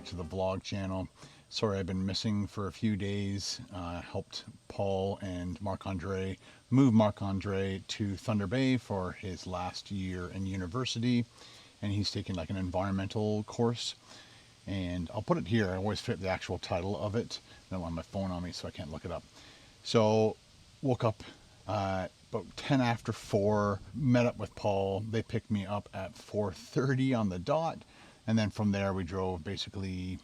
back to the vlog channel. Sorry I've been missing for a few days. Helped Paul and Marc-Andre move Marc-Andre to Thunder Bay for his last year in university, and he's taking like an environmental course. And I'll put it here. I always forget the actual title of it. I don't have my phone on me, so I can't look it up. So woke up about 10 after 4, met up with Paul. They picked me up at 4:30 on the dot, and then from there we drove basically,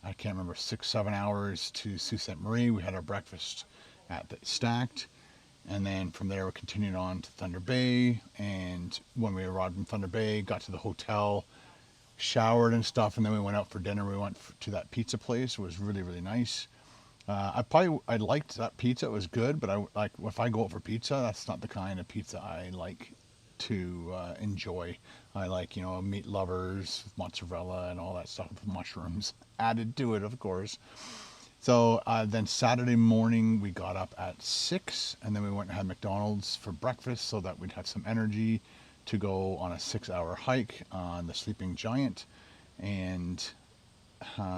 I can't remember, 6-7 hours to Sault Ste. Marie. We had our breakfast at the Stacked, and then from there we continued on to Thunder Bay. And when we arrived in Thunder Bay, got to the hotel, showered and stuff, and then we went out for dinner. We went to that pizza place. It was really, really nice. I liked that pizza. It was good, but if I go out for pizza, that's not the kind of pizza I like to enjoy. I like, meat lovers, mozzarella and all that stuff with mushrooms added to it, of course. So then Saturday morning we got up at 6, and then we went and had McDonald's for breakfast so that we'd have some energy to go on a 6-hour hike on the Sleeping Giant. And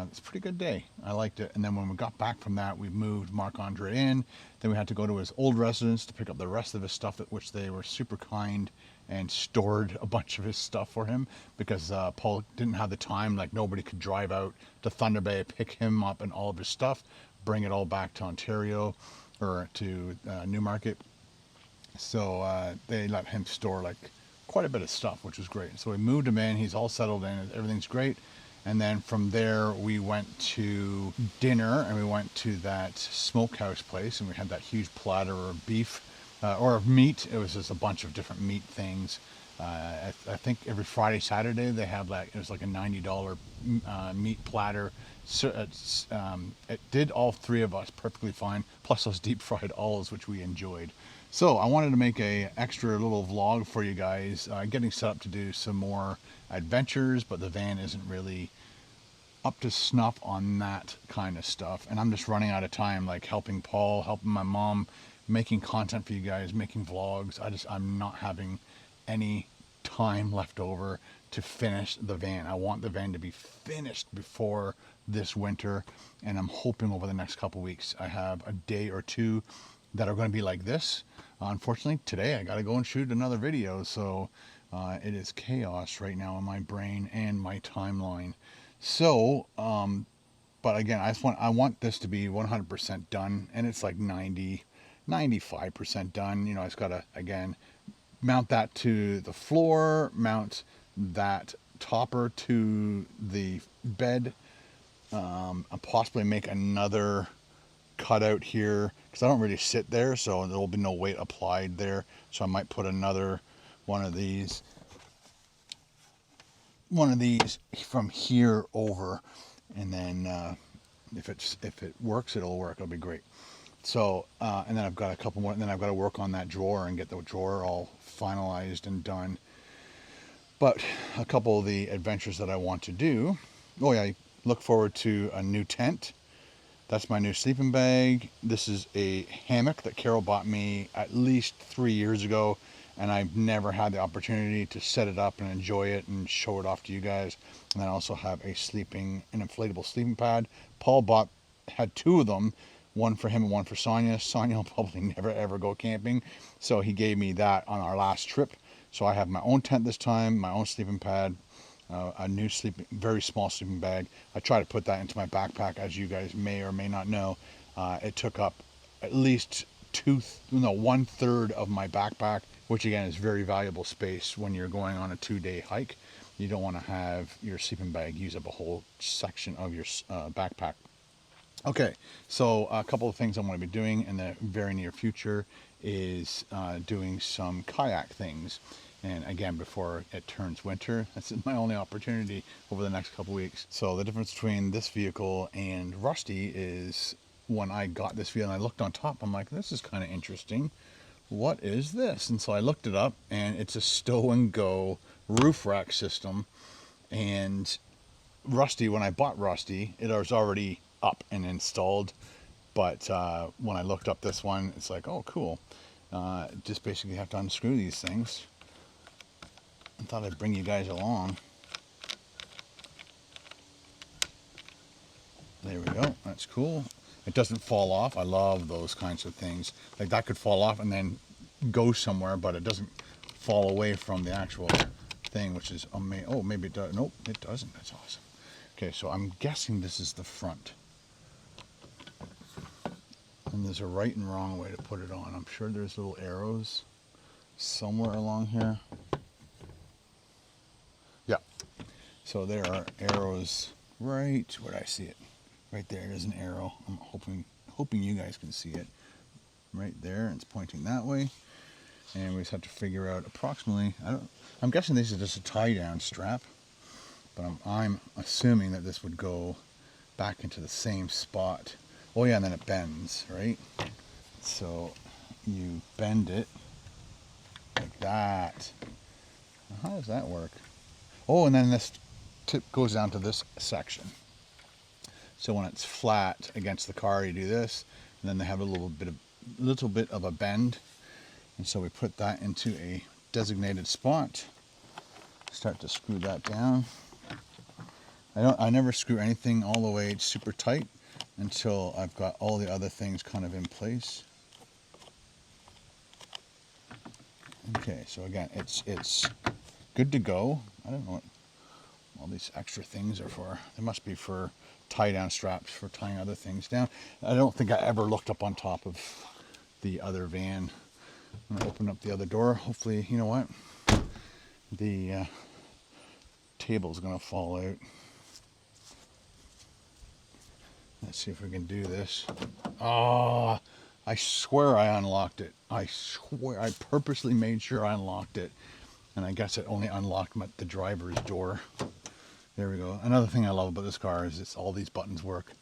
it's a pretty good day. I liked it. And then when we got back from that, we moved Marc-Andre in. Then we had to go to his old residence to pick up the rest of his stuff, which they were super kind and stored a bunch of his stuff for him, because Paul didn't have the time. Like, nobody could drive out to Thunder Bay, pick him up and all of his stuff, bring it all back to Ontario or to Newmarket. So they let him store like quite a bit of stuff, which was great. So we moved him in. He's all settled in. Everything's great. And then from there we went to dinner, and we went to that smokehouse place, and we had that huge platter of beef or of meat. It was just a bunch of different meat things. I think every Friday, Saturday they have it was like a $90 meat platter. So it did all three of us perfectly fine, plus those deep fried olives, which we enjoyed. So I wanted to make a extra little vlog for you guys, getting set up to do some more adventures, but the van isn't really up to snuff on that kind of stuff, and I'm just running out of time, like helping Paul, helping my mom, making content for you guys, making vlogs. I'm not having any time left over to finish the van. I want the van to be finished before this winter, and I'm hoping over the next couple weeks I have a day or two that are going to be like this. Unfortunately, today I got to go and shoot another video, so it is chaos right now in my brain and my timeline. So, but again, I want this to be 100% done, and it's like 95% done. I just got to, again, mount that to the floor, mount that topper to the bed, and possibly make another cutout here, because I don't really sit there, so there will be no weight applied there. So I might put another one of these from here over, and then if it works, it'll work. It'll be great. So and then I've got a couple more, and then I've got to work on that drawer and get the drawer all finalized and done. But a couple of the adventures that I want to do. Oh yeah, I look forward to a new tent. That's my new sleeping bag. This is a hammock that Carol bought me at least 3 years ago, and I've never had the opportunity to set it up and enjoy it and show it off to you guys. And then I also have an inflatable sleeping pad. Paul had 2 of them, one for him and one for Sonia. Sonia will probably never ever go camping, so he gave me that on our last trip. So I have my own tent this time, my own sleeping pad, a new very small sleeping bag. I try to put that into my backpack, as you guys may or may not know. It took up at least 1/3 of my backpack, which again is very valuable space when you're going on a 2-day hike. You don't want to have your sleeping bag use up a whole section of your backpack. Okay, so a couple of things I'm going to be doing in the very near future is doing some kayak things. And again, before it turns winter, this is my only opportunity over the next couple weeks. So the difference between this vehicle and Rusty is, when I got this vehicle and I looked on top, I'm like, this is kind of interesting. What is this? And so I looked it up, and it's a stow and go roof rack system. And Rusty, when I bought Rusty, it was already up and installed. But when I looked up this one, it's like, oh, cool. Just basically have to unscrew these things. I thought I'd bring you guys along. There we go. That's cool. It doesn't fall off. I love those kinds of things. Like that could fall off and then go somewhere, but it doesn't fall away from the actual thing, which is amazing. Oh, maybe it does. Nope, it doesn't. That's awesome. Okay, so I'm guessing this is the front. And there's a right and wrong way to put it on. I'm sure there's little arrows somewhere along here. Yeah. So there are arrows right where I see it. Right there, there's an arrow. I'm hoping you guys can see it. Right there, and it's pointing that way. And we just have to figure out approximately, I'm guessing this is just a tie-down strap, but I'm assuming that this would go back into the same spot. Oh yeah, and then it bends, right? So you bend it like that. Now, how does that work? Oh, and then this tip goes down to this section. So when it's flat against the car, you do this, and then they have a little bit of a bend. And so we put that into a designated spot. Start to screw that down. I never screw anything all the way super tight until I've got all the other things kind of in place. Okay, so again, it's good to go. I don't know what all these extra things are for. They must be for tie-down straps for tying other things down. I don't think I ever looked up on top of the other van. I'm going to open up the other door. Hopefully, you know what? The table's going to fall out. Let's see if we can do this. Oh, I swear I unlocked it. I swear I purposely made sure I unlocked it. And I guess it only unlocked the driver's door. There we go. Another thing I love about this car is it's all these buttons work.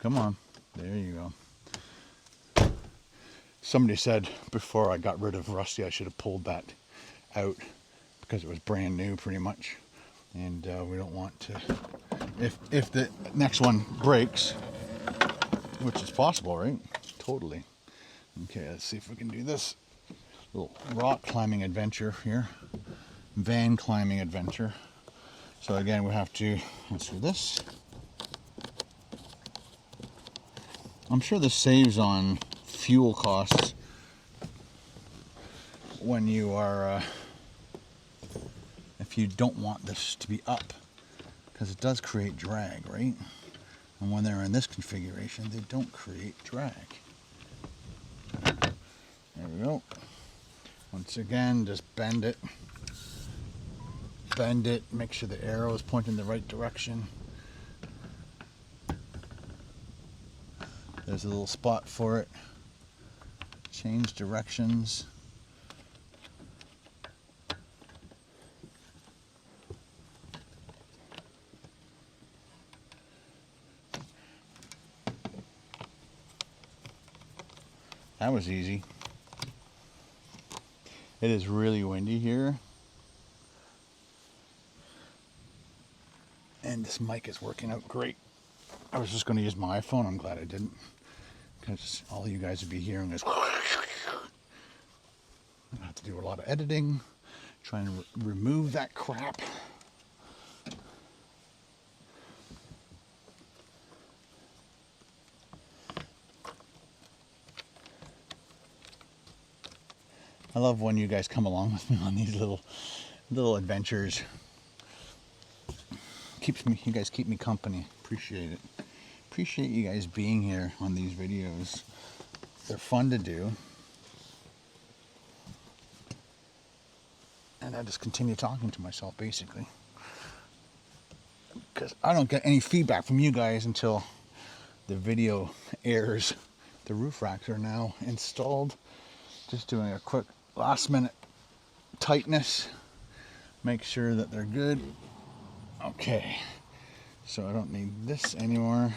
Come on. There you go. Somebody said before I got rid of Rusty, I should have pulled that out because it was brand new pretty much. And we don't want to, if the next one breaks, which is possible, right? Totally. Okay, let's see if we can do this. Little rock climbing adventure here. Van climbing adventure. So again, we have to answer this. I'm sure this saves on fuel costs when you are, if you don't want this to be up, because it does create drag, right? And when they're in this configuration, they don't create drag. There we go. Once again, just bend it. Bend it, make sure the arrow is pointing the right direction. There's a little spot for it. Change directions. That was easy. It is really windy here. And this mic is working out great. I was just going to use my iPhone. I'm glad I didn't, because all you guys would be hearing is I have to do a lot of editing, trying to remove that crap. I love when you guys come along with me on these little adventures. You guys keep me company. Appreciate it. Appreciate you guys being here on these videos. They're fun to do. And I just continue talking to myself basically, because I don't get any feedback from you guys until the video airs. The roof racks are now installed. Just doing a quick last minute tightness. Make sure that they're good. Okay, so I don't need this anymore.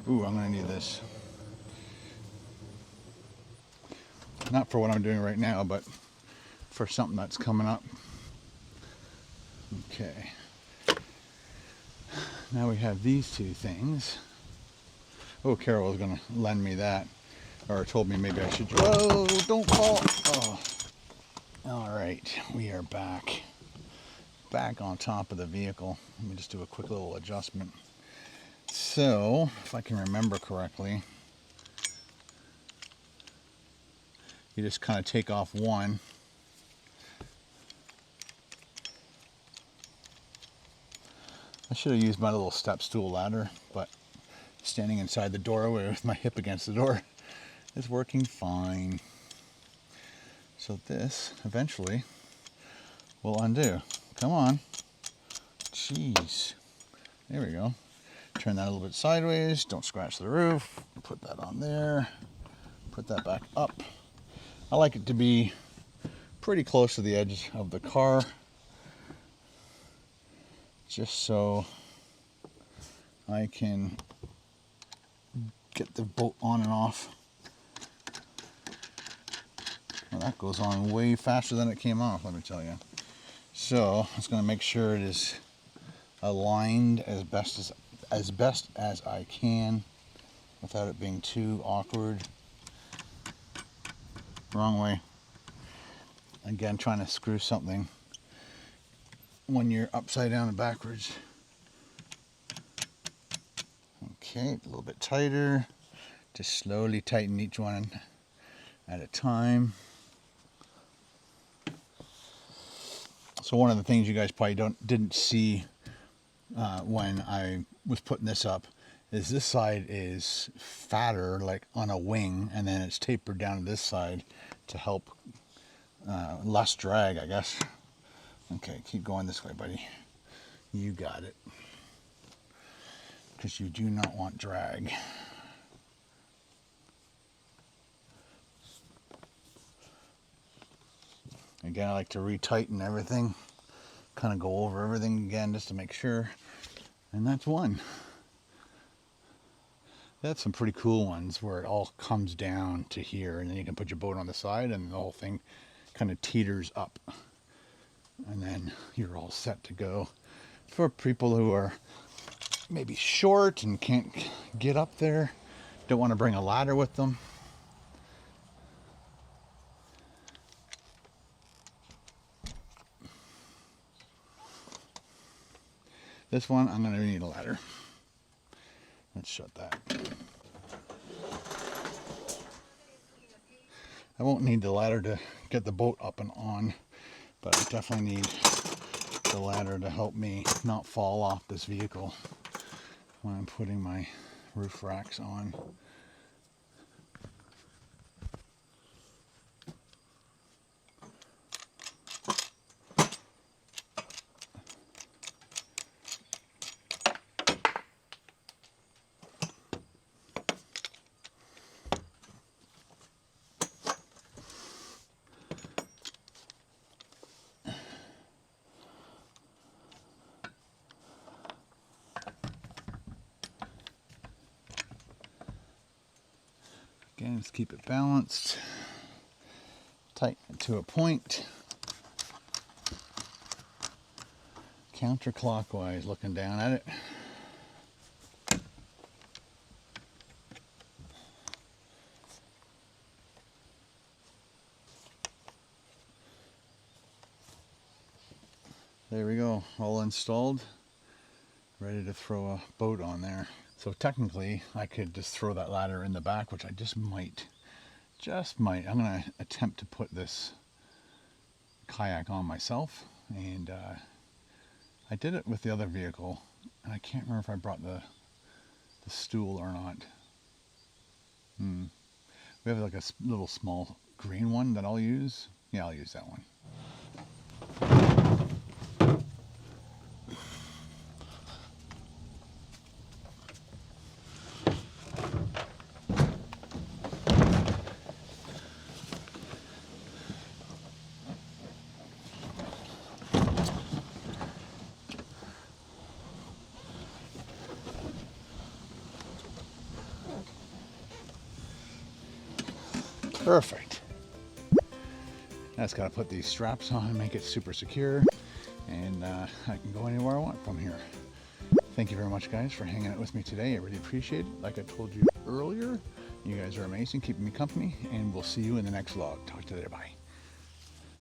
Ooh, I'm gonna need this. Not for what I'm doing right now, but for something that's coming up. Okay. Now we have these two things. Oh, Carol was gonna lend me that, or told me maybe I should. Whoa, don't fall. Oh. All right, we are back on top of the vehicle. Let me just do a quick little adjustment. So, if I can remember correctly, you just kind of take off one. I should have used my little step stool ladder, but standing inside the doorway with my hip against the door is working fine. So this eventually will undo. Come on. Jeez. There we go. Turn that a little bit sideways. Don't scratch the roof. Put that on there. Put that back up. I like it to be pretty close to the edge of the car, just so I can get the boat on and off. Well, that goes on way faster than it came off, let me tell you. So I'm just going to make sure it is aligned as best as I can without it being too awkward. Wrong way. Again, trying to screw something when you're upside down and backwards. Okay, a little bit tighter. Just slowly tighten each one at a time. So one of the things you guys probably didn't see when I was putting this up is this side is fatter, like on a wing, and then it's tapered down to this side to help less drag, I guess. Okay, keep going this way, buddy. You got it. Because you do not want drag. Again, I like to retighten everything, kind of go over everything again just to make sure. And that's one. That's some pretty cool ones where it all comes down to here, and then you can put your boat on the side and the whole thing kind of teeters up. And then you're all set to go. For people who are maybe short and can't get up there, don't want to bring a ladder with them. This one, I'm going to need a ladder. Let's shut that. I won't need the ladder to get the boat up and on, but I definitely need the ladder to help me not fall off this vehicle when I'm putting my roof racks on. Again, just keep it balanced, tighten it to a point, counterclockwise looking down at it. There we go, all installed, ready to throw a boat on there. So technically, I could just throw that ladder in the back, which I just might. I'm going to attempt to put this kayak on myself, and I did it with the other vehicle, and I can't remember if I brought the stool or not. We have like a little small green one that I'll use. Yeah, I'll use that one. Perfect. Now it's got to put these straps on and make it super secure, and I can go anywhere I want from here. Thank you very much, guys, for hanging out with me today. I really appreciate it. Like I told you earlier, you guys are amazing, keeping me company, and we'll see you in the next vlog. Talk to you later. Bye.